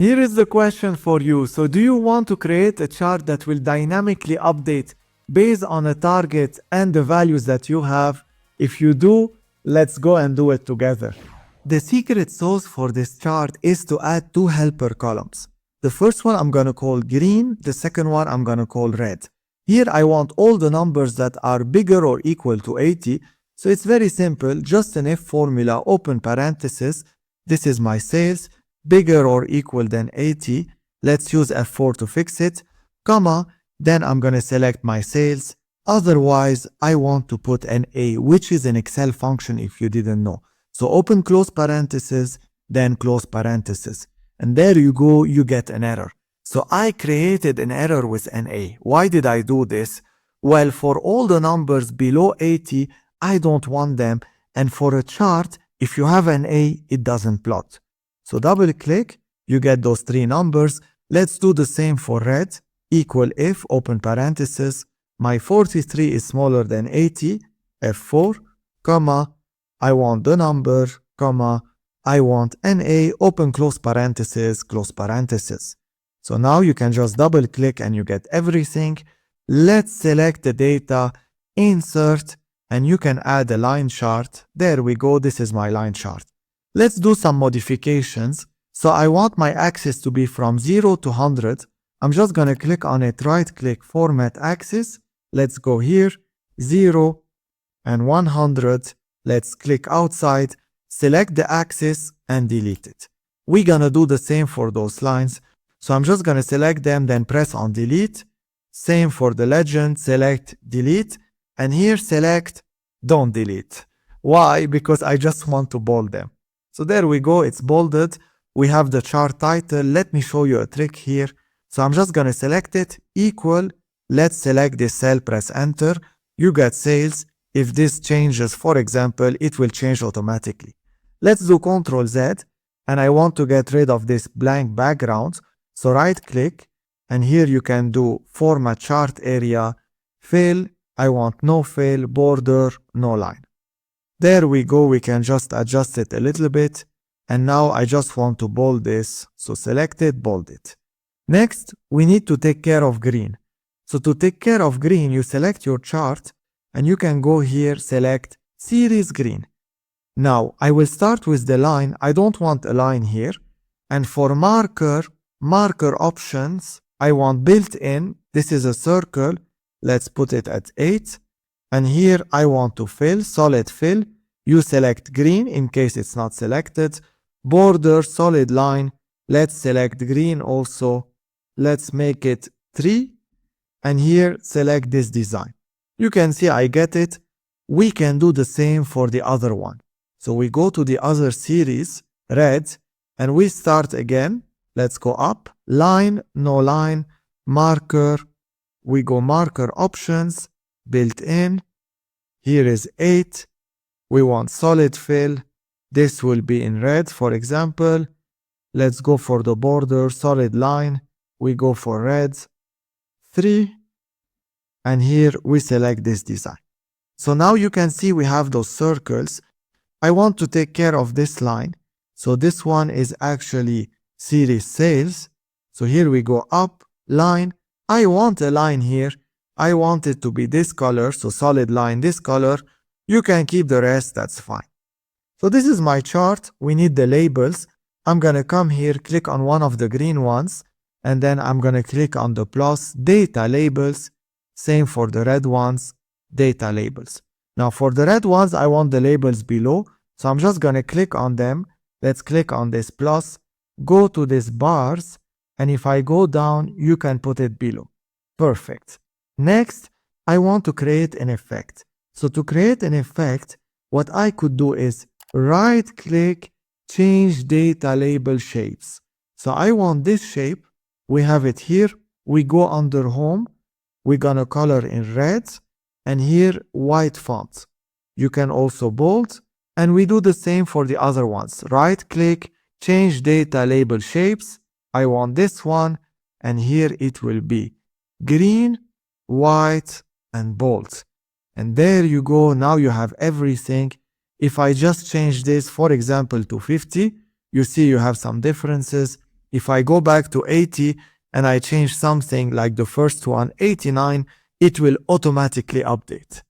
Here is the question for you. So do you want to create a chart that will dynamically update based on a target and the values that you have? If you do, let's go and do it together. The secret sauce for this chart is to add two helper columns. The first one I'm going to call green, the second one I'm going to call red. Here I want all the numbers that are bigger or equal to 80. So it's very simple, just an if formula, open parenthesis. This is my sales, bigger or equal than 80. Let's use F4 to fix it, comma, then I'm going to select my sales. Otherwise, I want to put an A, which is an Excel function if you didn't know. So open close parenthesis, then close parenthesis. And there you go, you get an error. So I created an error with an A. Why did I do this? Well, for all the numbers below 80, I don't want them. And for a chart, if you have an A, it doesn't plot. So double click, you get those three numbers. Let's do the same for red. Equal if, open parenthesis, my 43 is smaller than 80, F4, comma, I want the number, comma, I want an A, open close parenthesis, close parenthesis. So now you can just double click and you get everything. Let's select the data, insert, and you can add a line chart. There we go, this is my line chart. Let's do some modifications. So I want my axis to be from 0 to 100. I'm just going to click on it, right click, format axis. Let's go here, 0 and 100. Let's click outside, select the axis and delete it. We're going to do the same for those lines. So I'm just going to select them, then press on delete. Same for the legend, select, delete. And here select, don't delete. Why? Because I just want to bold them. So there we go, it's bolded. We have the chart title. Let me show you a trick here. So I'm just going to select it, equal. Let's select this cell, press enter. You get sales. If this changes, for example, it will change automatically. Let's do Ctrl Z. And I want to get rid of this blank background. So right click. And here you can do format chart area, fill. I want no fill, border, no line. There we go, we can just adjust it a little bit. And now I just want to bold this. So select it, bold it. Next, we need to take care of green. So to take care of green, you select your chart and you can go here, select series green. Now I will start with the line. I don't want a line here. And for marker options, I want built-in. This is a circle. Let's put it at 8. And here I want to fill, solid fill. You select green in case it's not selected. Border, solid line. Let's select green also. Let's make it 3. And here select this design. You can see I get it. We can do the same for the other one. So we go to the other series, red, and we start again. Let's go up. Line, no line, marker. We go marker options, built in. Here is 8. We want solid fill. This will be in red, for example. Let's go for the border, solid line. We go for red, 3. And here we select this design. So now you can see we have those circles. I want to take care of this line. So this one is actually series sales. So here we go up, line. I want a line here. I want it to be this color, so solid line, this color. You can keep the rest, that's fine. So this is my chart. We need the labels. I'm going to come here, click on one of the green ones, and then I'm going to click on the plus, data labels. Same for the red ones, data labels. Now for the red ones, I want the labels below. So I'm just going to click on them. Let's click on this plus, go to this bars. And if I go down, you can put it below. Perfect. Next, I want to create an effect. So to create an effect, what I could do is right click, change data label shapes. So I want this shape. We have it here. We go under home. We're gonna color in red. And here, white font. You can also bold. And we do the same for the other ones. Right click, change data label shapes. I want this one, and here it will be green, white, and bold. And there you go, now you have everything. If I just change this, for example, to 50, you see you have some differences. if I go back to 80 and I change something like the first one, 89, it will automatically update.